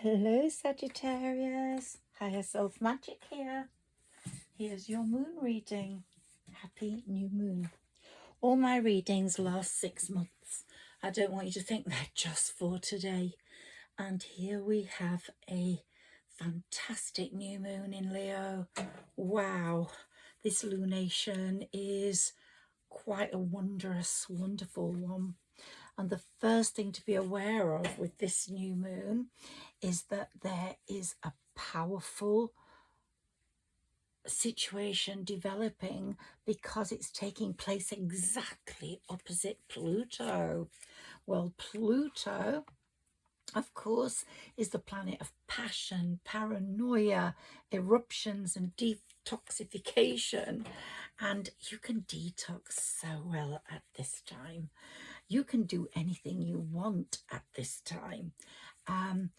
Hello Sagittarius, Higher Self Magic here. Here's your moon reading. Happy new moon. All my readings last 6 months. I don't want you to think they're just for today. And here we have a fantastic new moon in Leo. Wow, this lunation is quite a wondrous, wonderful one. And the first thing to be aware of with this new moon is that there is a powerful situation developing because it's taking place exactly opposite Pluto. Well, Pluto, of course, is the planet of passion, paranoia, eruptions, and detoxification. And you can detox so well at this time. You can do anything you want at this time. And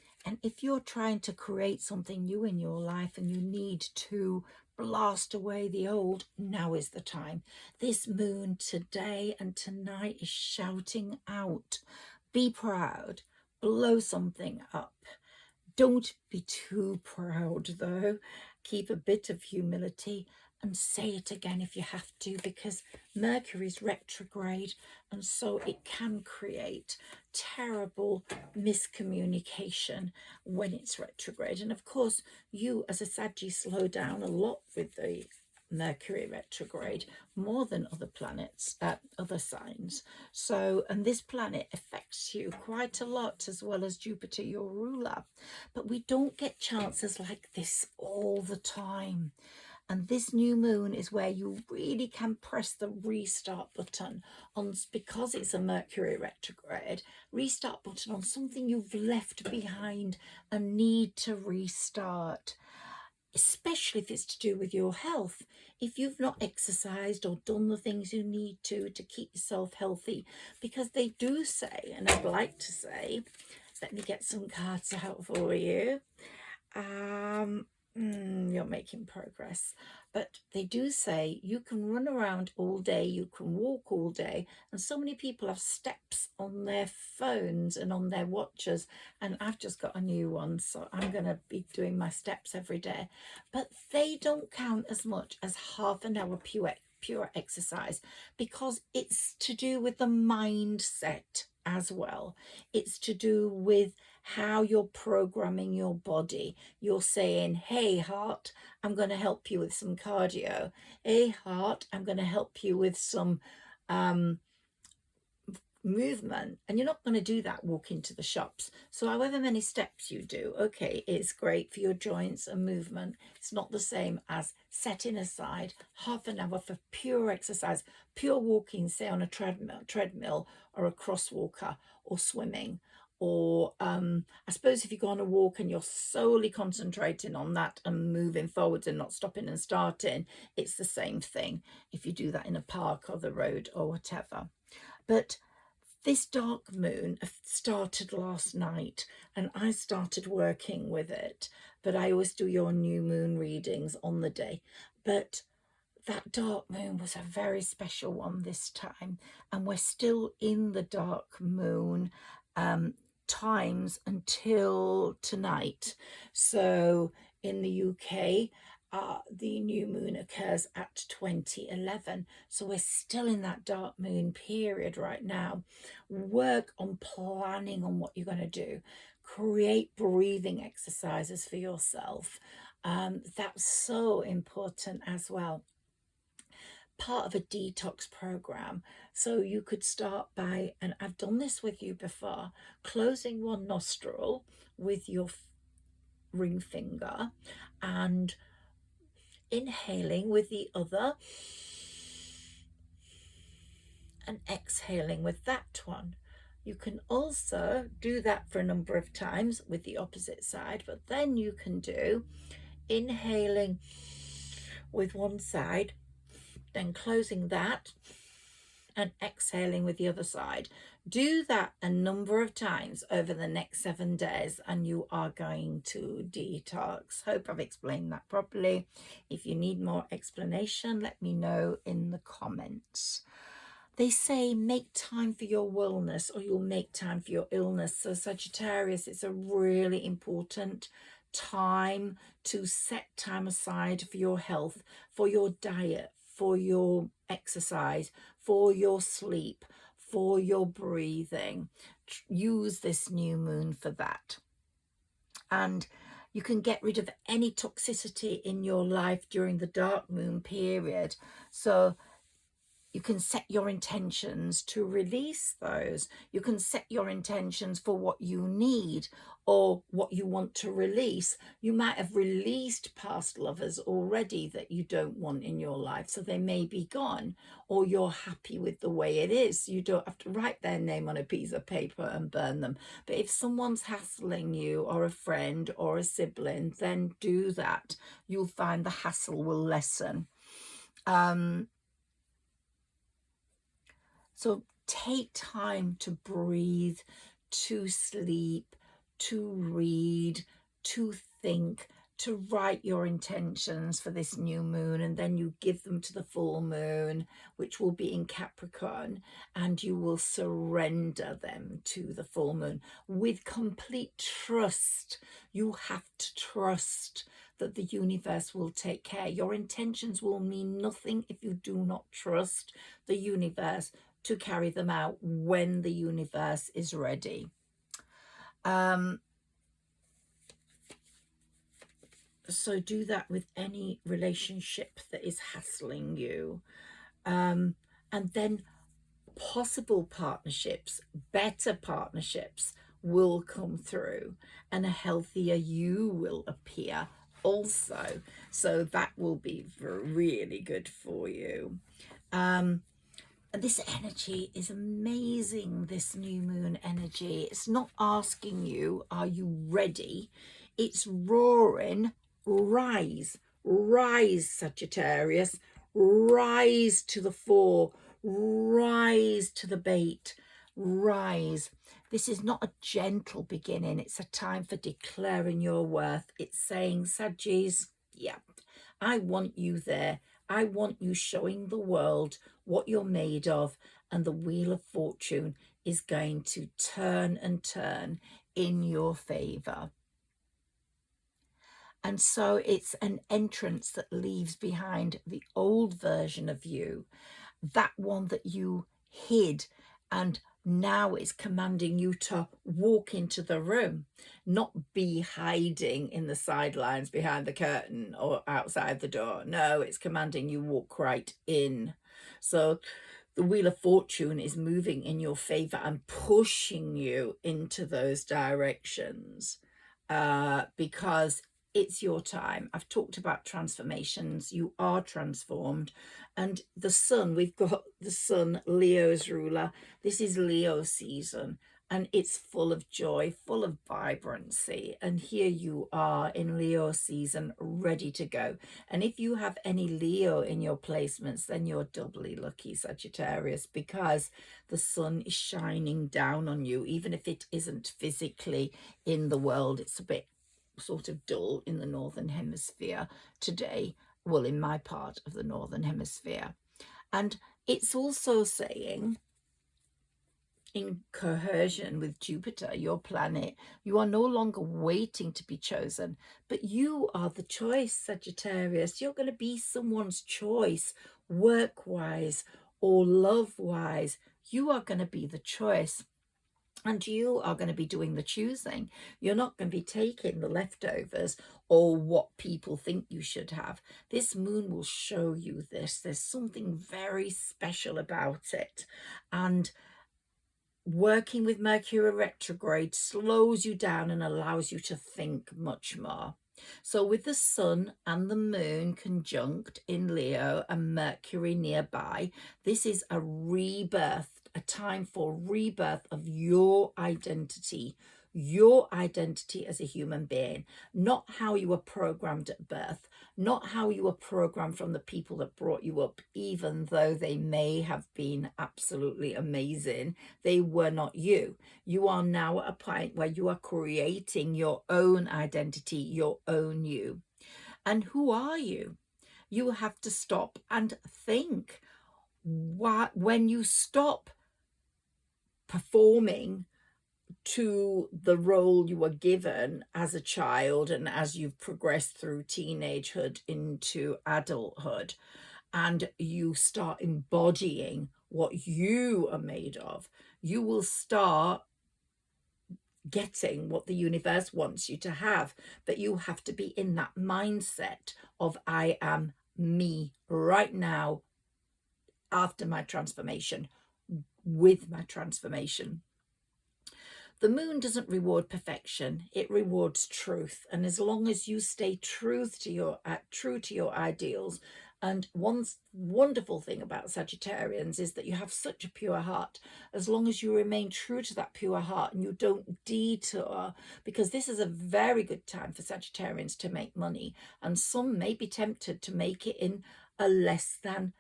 if you're trying to create something new in your life and you need to blast away the old, now is the time. This moon today and tonight is shouting out, be proud, blow something up. Don't be too proud though. Keep a bit of humility and say it again if you have to, because Mercury's retrograde, and so it can create terrible miscommunication when it's retrograde. And of course, you as a Saggy slow down a lot with the Mercury retrograde, more than other planets, other signs. So, and this planet affects you quite a lot, as well as Jupiter, your ruler. But we don't get chances like this all the time. And this new moon is where you really can press the restart button on, because it's a Mercury retrograde, restart button on something you've left behind and need to restart, especially if it's to do with your health. If you've not exercised or done the things you need to keep yourself healthy, because they do say, and I'd like to say, let me get some cards out for you. You're making progress. But they do say you can run around all day, you can walk all day, and so many people have steps on their phones and on their watches, and I've just got a new one, so I'm going to be doing my steps every day. But they don't count as much as half an hour pure exercise, because it's to do with the mindset as well. It's to do with how you're programming your body. You're saying, hey heart, I'm going to help you with some cardio. Hey heart, I'm going to help you with some movement. And you're not going to do that walking to the shops. So however many steps you do, okay, it's great for your joints and movement. It's not the same as setting aside half an hour for pure exercise, pure walking, say on a treadmill or a crosswalker, or swimming. Or I suppose if you go on a walk and you're solely concentrating on that and moving forwards and not stopping and starting, it's the same thing if you do that in a park or the road or whatever. But this dark moon started last night, and I started working with it. But I always do your new moon readings on the day. But that dark moon was a very special one this time, and we're still in the dark moon times until tonight. So in the UK, the new moon occurs at 2011. So we're still in that dark moon period right now. Work on planning on what you're going to do. Create breathing exercises for yourself. That's so important as well. Part of a detox program. So you could start by, and I've done this with you before, closing one nostril with your ring finger and inhaling with the other and exhaling with that one. You can also do that for a number of times with the opposite side, but then you can do inhaling with one side, then closing that and exhaling with the other side. Do that a number of times over the next 7 days and you are going to detox. Hope I've explained that properly. If you need more explanation, let me know in the comments. They say make time for your wellness or you'll make time for your illness. So Sagittarius, it's a really important time to set time aside for your health, for your diet, for your exercise, for your sleep, for your breathing. Use this new moon for that. And you can get rid of any toxicity in your life during the dark moon period. So you can set your intentions to release those. You can set your intentions for what you need or what you want to release. You might have released past lovers already that you don't want in your life, so they may be gone, or you're happy with the way it is. You don't have to write their name on a piece of paper and burn them. But if someone's hassling you, or a friend or a sibling, then do that. You'll find the hassle will lessen. So take time to breathe, to sleep, to read, to think, to write your intentions for this new moon, and then you give them to the full moon, which will be in Capricorn, and you will surrender them to the full moon with complete trust. You have to trust that the universe will take care. Your intentions will mean nothing if you do not trust the universe to carry them out when the universe is ready. So do that with any relationship that is hassling you. And then possible partnerships, better partnerships will come through, and a healthier you will appear also. So that will be really good for you. This energy is amazing, this new moon energy. It's not asking you, are you ready? It's roaring, rise, rise, Sagittarius, rise to the fore, rise to the bait, rise. This is not a gentle beginning. It's a time for declaring your worth. It's saying, Sagittarius, yeah, I want you there. I want you showing the world what you're made of, and the wheel of fortune is going to turn and turn in your favor. And so it's an entrance that leaves behind the old version of you, that one that you hid, and now it's commanding you to walk into the room, not be hiding in the sidelines behind the curtain or outside the door. No, it's commanding you walk right in. So the wheel of fortune is moving in your favor and pushing you into those directions, because it's your time. I've talked about transformations. You are transformed. And the sun, we've got the sun, Leo's ruler. This is Leo season, and it's full of joy, full of vibrancy. And here you are in Leo season, ready to go. And if you have any Leo in your placements, then you're doubly lucky, Sagittarius, because the sun is shining down on you. Even if it isn't physically in the world, it's a bit sort of dull in the northern hemisphere today, well, in my part of the northern hemisphere. And it's also saying, in cohesion with Jupiter, your planet, you are no longer waiting to be chosen, but you are the choice, Sagittarius. You're going to be someone's choice, work-wise or love-wise. You are going to be the choice. And you are going to be doing the choosing. You're not going to be taking the leftovers or what people think you should have. This moon will show you this. There's something very special about it. And working with Mercury retrograde slows you down and allows you to think much more. So with the sun and the moon conjunct in Leo and Mercury nearby, this is a rebirth, a time for rebirth of your identity as a human being, not how you were programmed at birth, not how you were programmed from the people that brought you up, even though they may have been absolutely amazing. They were not you. You are now at a point where you are creating your own identity, your own you. And who are you? You have to stop and think. when you stop performing to the role you were given as a child and as you've progressed through teenagehood into adulthood, and you start embodying what you are made of, you will start getting what the universe wants you to have. But you have to be in that mindset of, I am me right now, after my transformation, with my transformation. The moon doesn't reward perfection, it rewards truth. And as long as you stay true to your ideals, and one wonderful thing about Sagittarians is that you have such a pure heart. As long as you remain true to that pure heart and you don't detour, because this is a very good time for Sagittarians to make money, and some may be tempted to make it in a less than,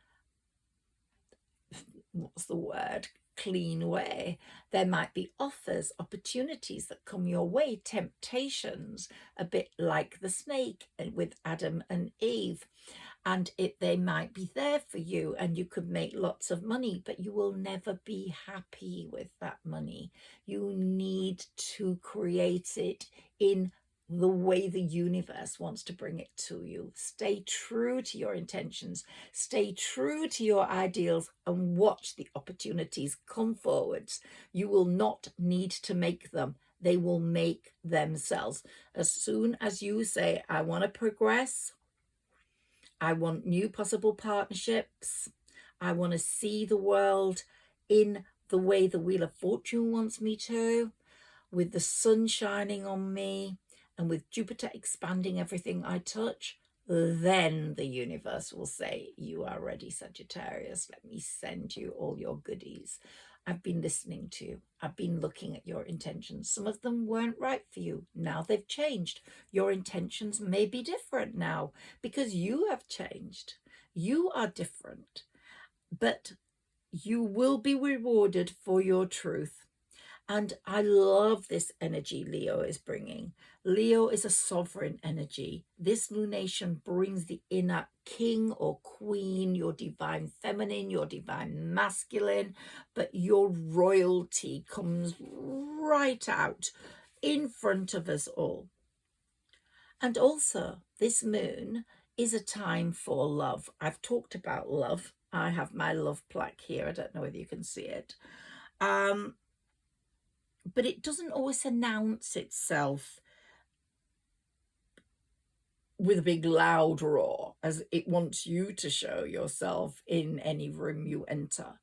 what's the word, clean way. There might be offers, opportunities that come your way, temptations, a bit like the snake with Adam and Eve. And they might be there for you and you could make lots of money, but you will never be happy with that money. You need to create it in the way the universe wants to bring it to you. Stay true to your intentions, stay true to your ideals, and watch the opportunities come forwards. You will not need to make them. They will make themselves. As soon as you say, I want to progress, I want new possible partnerships, I want to see the world in the way the Wheel of Fortune wants me to, with the sun shining on me, and with Jupiter expanding everything I touch, then the universe will say, you are ready, Sagittarius. Let me send you all your goodies. I've been listening to you. I've been looking at your intentions. Some of them weren't right for you. Now they've changed. Your intentions may be different now because you have changed. You are different. But you will be rewarded for your truth. And I love this energy Leo is bringing. Leo is a sovereign energy. This lunation brings the inner king or queen, your divine feminine, your divine masculine, but your royalty comes right out in front of us all. And also, this moon is a time for love. I've talked about love. I have my love plaque here. I don't know whether you can see it. But it doesn't always announce itself with a big loud roar as it wants you to show yourself in any room you enter.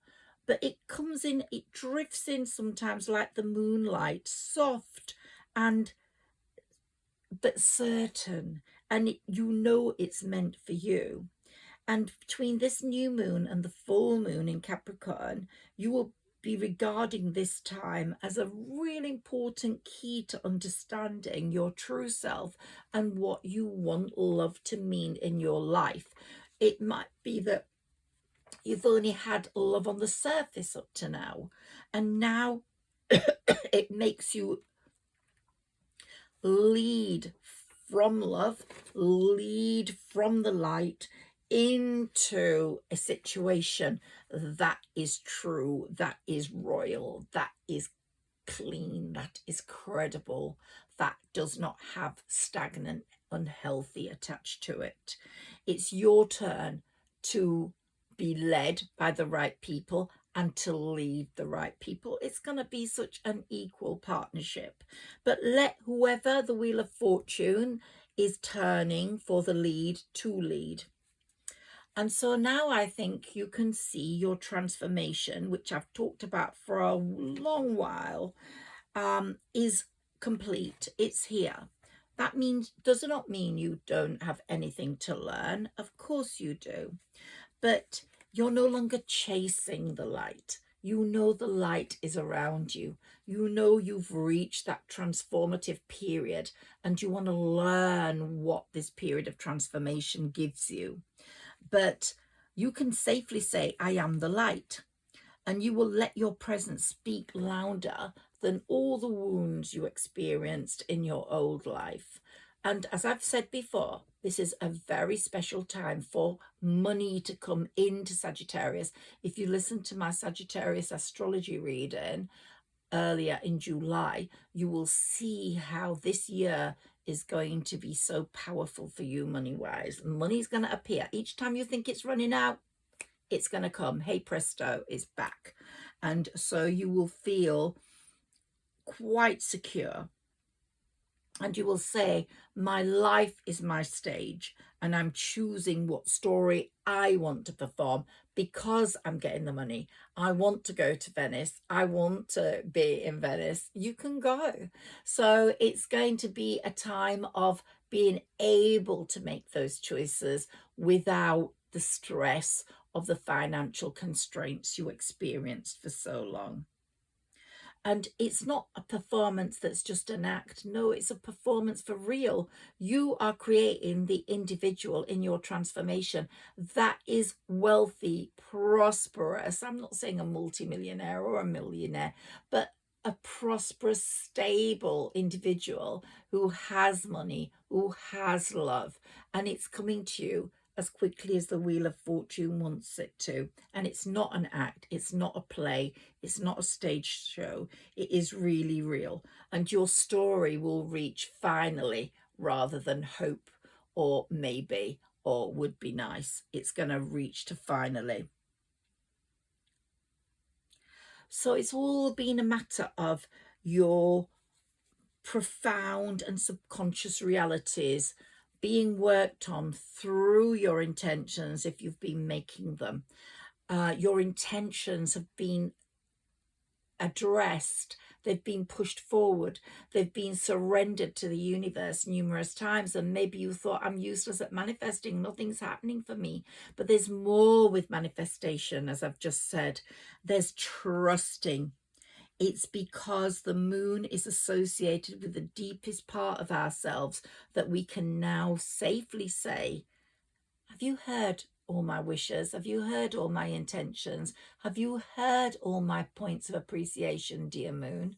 But it comes in, it drifts in sometimes like the moonlight, soft but certain, and you know it's meant for you. And between this new moon and the full moon in Capricorn, you will be regarding this time as a really important key to understanding your true self and what you want love to mean in your life. It might be that you've only had love on the surface up to now, and now it makes you lead from love, lead from the light into a situation that is true, that is royal, that is clean, that is credible, that does not have stagnant, unhealthy attached to it. It's your turn to be led by the right people and to lead the right people. It's going to be such an equal partnership. But let whoever the Wheel of Fortune is turning for the lead to lead. And so now I think you can see your transformation, which I've talked about for a long while, is complete. It's here. That does not mean you don't have anything to learn. Of course you do. But you're no longer chasing the light. You know the light is around you. You know you've reached that transformative period and you want to learn what this period of transformation gives you. But you can safely say, I am the light. And you will let your presence speak louder than all the wounds you experienced in your old life. And as I've said before, this is a very special time for money to come into Sagittarius. If you listen to my Sagittarius astrology reading earlier in July, you will see how this year is going to be so powerful for you money-wise. Money's going to appear. Each time you think it's running out, it's going to come. Hey presto, it's back. And so you will feel quite secure. And you will say, my life is my stage, and I'm choosing what story I want to perform because I'm getting the money. I want to go to Venice. I want to be in Venice. You can go. So it's going to be a time of being able to make those choices without the stress of the financial constraints you experienced for so long. And it's not a performance that's just an act. No, it's a performance for real. You are creating the individual in your transformation that is wealthy, prosperous. I'm not saying a multimillionaire or a millionaire, but a prosperous, stable individual who has money, who has love, and it's coming to you as quickly as the Wheel of Fortune wants it to. And it's not an act, it's not a play, it's not a stage show. It is really real. And your story will reach finally rather than hope or maybe or would be nice. It's going to reach to finally. So it's all been a matter of your profound and subconscious realities being worked on through your intentions if you've been making them. Your intentions have been addressed, they've been pushed forward, they've been surrendered to the universe numerous times. And maybe you thought, I'm useless at manifesting, nothing's happening for me. But there's more with manifestation, as I've just said. There's trusting. It's because the moon is associated with the deepest part of ourselves that we can now safely say, have you heard all my wishes? Have you heard all my intentions? Have you heard all my points of appreciation, dear moon?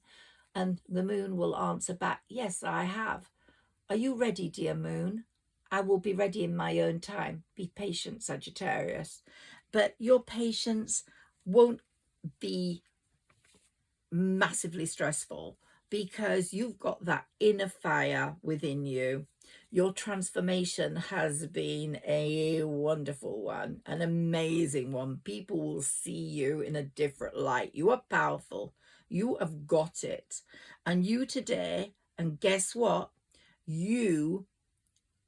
And the moon will answer back, yes, I have. Are you ready, dear moon? I will be ready in my own time. Be patient, Sagittarius. But your patience won't be massively stressful because you've got that inner fire within you. Your transformation has been a wonderful one, an amazing one. People will see you in a different light. You are powerful. You have got it. And you today, and guess what? You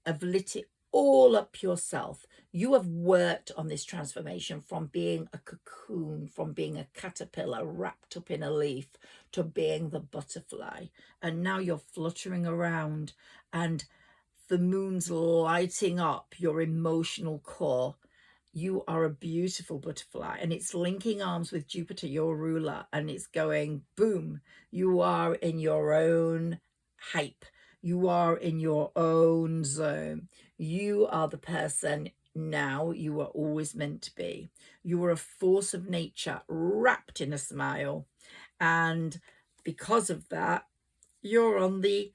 have lit it all up yourself. You have worked on this transformation from being a cocoon, from being a caterpillar wrapped up in a leaf, to being the butterfly. And now you're fluttering around and the moon's lighting up your emotional core. You are a beautiful butterfly, and it's linking arms with Jupiter, your ruler, and it's going boom. You are in your own hype. You are in your own zone. You are the person now you were always meant to be. You are a force of nature wrapped in a smile. And because of that, you're on the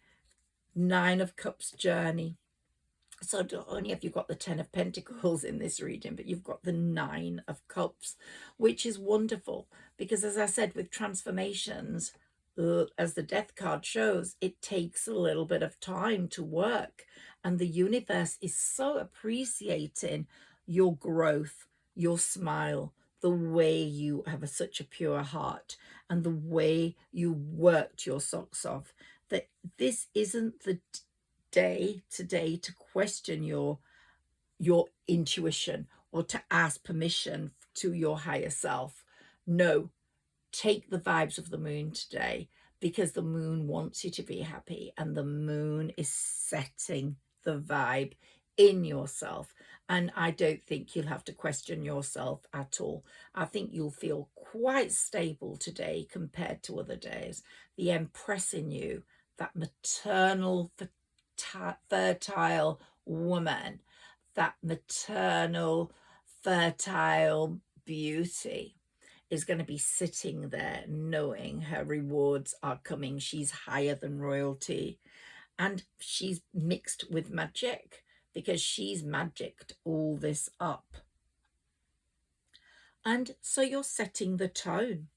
9 of Cups journey. So not only have you got the 10 of Pentacles in this reading, but you've got the 9 of Cups, which is wonderful because, as I said, with transformations, as the Death card shows, it takes a little bit of time to work. And the universe is so appreciating your growth, your smile, the way you have such a pure heart, and the way you worked your socks off, that this isn't the day today to question your intuition or to ask permission to your higher self. No, take the vibes of the moon today, because the moon wants you to be happy, and the moon is setting the vibe in yourself. And I don't think you'll have to question yourself at all. I think you'll feel quite stable today compared to other days. The Empress in you, that maternal, fertile woman, that maternal, fertile beauty, is going to be sitting there knowing her rewards are coming. She's higher than royalty. And she's mixed with magic because she's magicked all this up. And so you're setting the tone.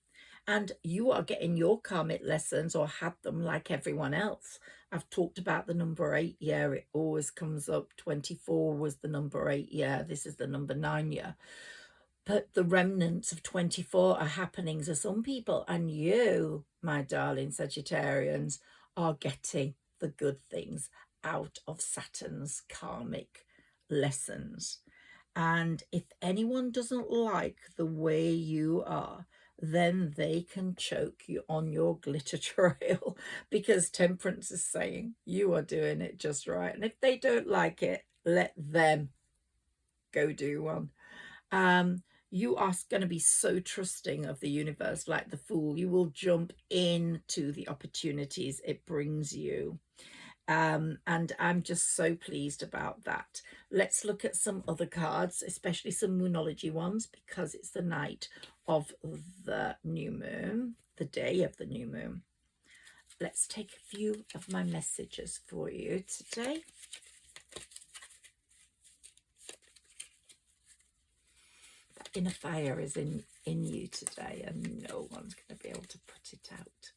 And you are getting your karmic lessons, or had them like everyone else. I've talked about the number 8 year. It always comes up. 24 was the number 8 year. This is the number 9 year. But the remnants of 24 are happening to some people. And you, my darling Sagittarians, are getting the good things out of Saturn's karmic lessons. And if anyone doesn't like the way you are, then they can choke you on your glitter trail, because Temperance is saying you are doing it just right. And if they don't like it, let them go do one. You are going to be so trusting of the universe, like the Fool. You will jump into the opportunities it brings you. And I'm just so pleased about that. Let's look at some other cards, especially some Moonology ones, because it's the night of the new moon, the day of the new moon. Let's take a few of my messages for you today. That inner fire is in you today, and no one's going to be able to put it out.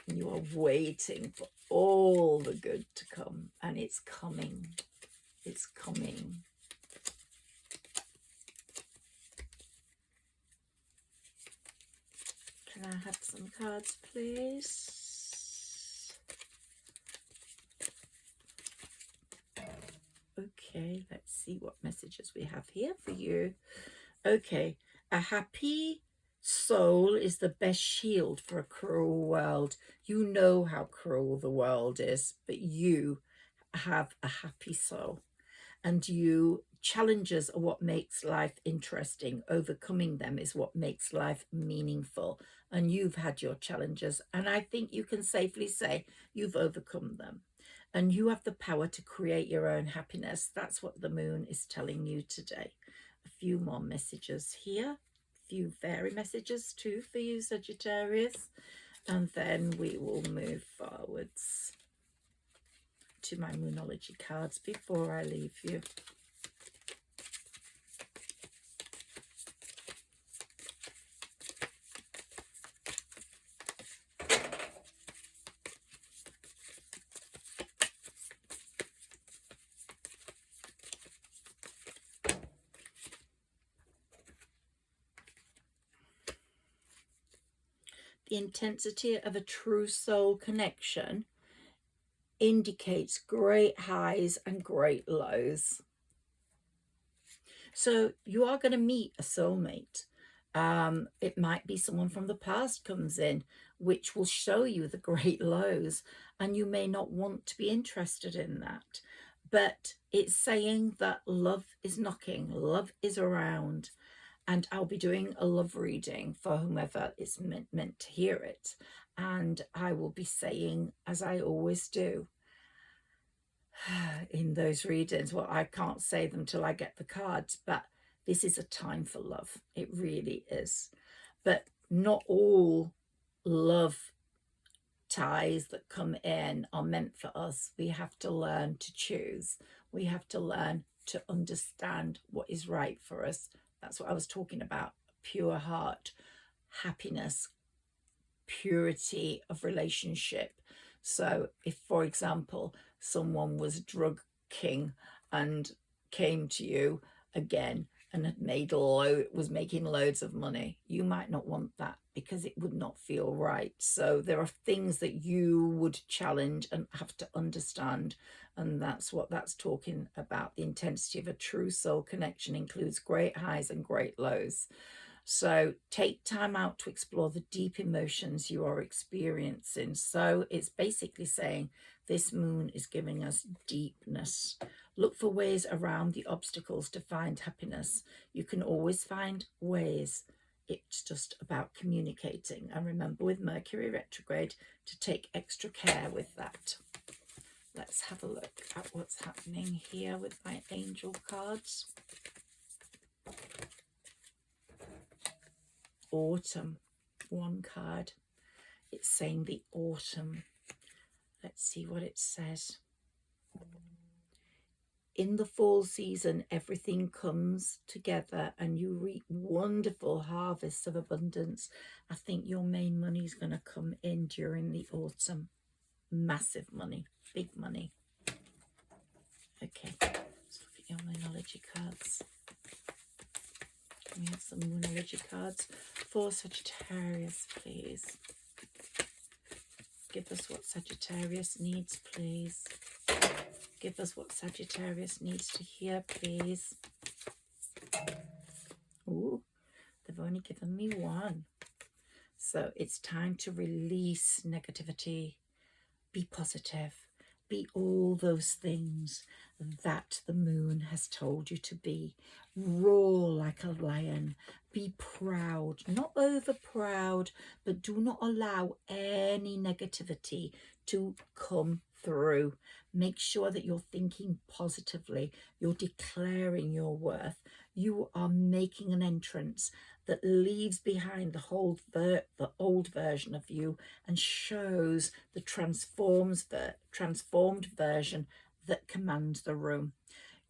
And you are waiting for all the good to come, and it's coming. It's coming. Can I have some cards, please? Okay, let's see what messages we have here for you. Okay, a happy soul is the best shield for a cruel world. You know how cruel the world is, but you have a happy soul. And you, challenges are what makes life interesting. Overcoming them is what makes life meaningful. And you've had your challenges, and I think you can safely say you've overcome them. And you have the power to create your own happiness. That's what the moon is telling you today. A few more messages here. A few fairy messages too for you, Sagittarius. And then we will move forwards to my Moonology cards before I leave you. The intensity of a true soul connection indicates great highs and great lows. So you are going to meet a soulmate. It might be someone from the past comes in, which will show you the great lows, and you may not want to be interested in that. But it's saying that love is knocking, love is around. And I'll be doing a love reading for whomever is meant to hear it. And I will be saying, as I always do in those readings, well, I can't say them till I get the cards, but this is a time for love. It really is. But not all love ties that come in are meant for us. We have to learn to choose. We have to learn to understand what is right for us. That's what I was talking about. Pure heart, happiness, purity of relationship. So if, for example, someone was drug king and came to you again and had was making loads of money, you might not want that because it would not feel right. So there are things that you would challenge and have to understand. And that's what that's talking about. The intensity of a true soul connection includes great highs and great lows. So take time out to explore the deep emotions you are experiencing. So it's basically saying this moon is giving us deepness. Look for ways around the obstacles to find happiness. You can always find ways. It's just about communicating. And remember, with Mercury retrograde, to take extra care with that. Let's have a look at what's happening here with my angel cards. Autumn, one card. It's saying the autumn. Let's see what it says. In the fall season, everything comes together and you reap wonderful harvests of abundance. I think your main money is going to come in during the autumn. Massive money, big money. Okay, let's look at your Moonology cards. Can we have some Moonology cards for Sagittarius, please? Give us what Sagittarius needs, please. Give us what Sagittarius needs to hear, please. Ooh, they've only given me one. So it's time to release negativity. Be positive. Be all those things that the moon has told you to be. Roar like a lion. Be proud, not over proud, but do not allow any negativity to come through. Make sure that you're thinking positively. You're declaring your worth. You are making an entrance that leaves behind the old version of you and shows the transformed version that commands the room.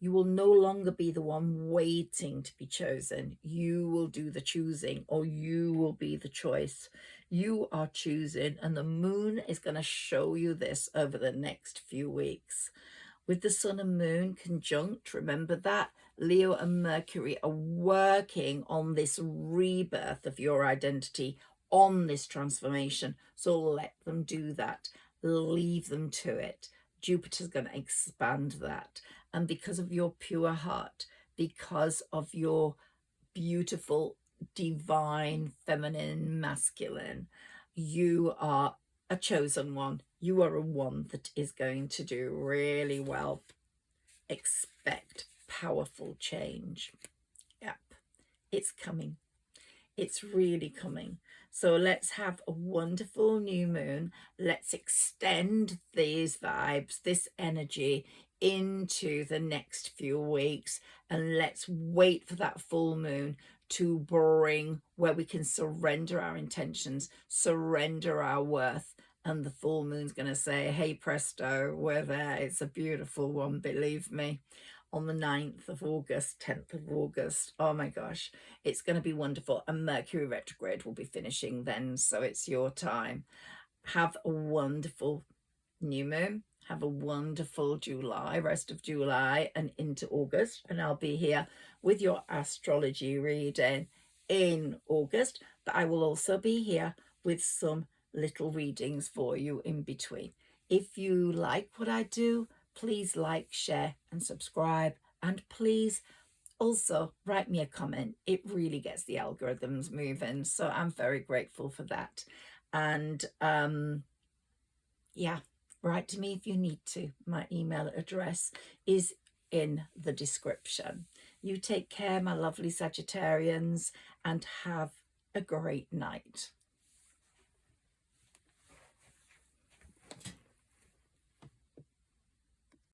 You will no longer be the one waiting to be chosen. You will do the choosing, or you will be the choice. You are choosing, and the moon is going to show you this over the next few weeks. With the sun and moon conjunct, remember that Leo and Mercury are working on this rebirth of your identity, on this transformation. So let them do that. Leave them to it. Jupiter's going to expand that. And because of your pure heart, because of your beautiful, divine, feminine, masculine, you are a chosen one. You are a one that is going to do really well. Expect powerful change. Yep, it's coming. It's really coming. So let's have a wonderful new moon. Let's extend these vibes, this energy into the next few weeks, and let's wait for that full moon to bring where we can surrender our intentions, surrender our worth. And the full moon's going to say, hey, presto, we're there. It's a beautiful one, believe me. On the 9th of August, 10th of August. Oh my gosh, it's going to be wonderful. And Mercury retrograde will be finishing then, so it's your time. Have a wonderful new moon. Have a wonderful July, rest of July and into August. And I'll be here with your astrology reading in August. But I will also be here with some little readings for you in between. If you like what I do, please like, share and subscribe. And please also write me a comment. It really gets the algorithms moving. So I'm very grateful for that. And yeah, write to me if you need to. My email address is in the description. You take care, my lovely Sagittarians, and have a great night.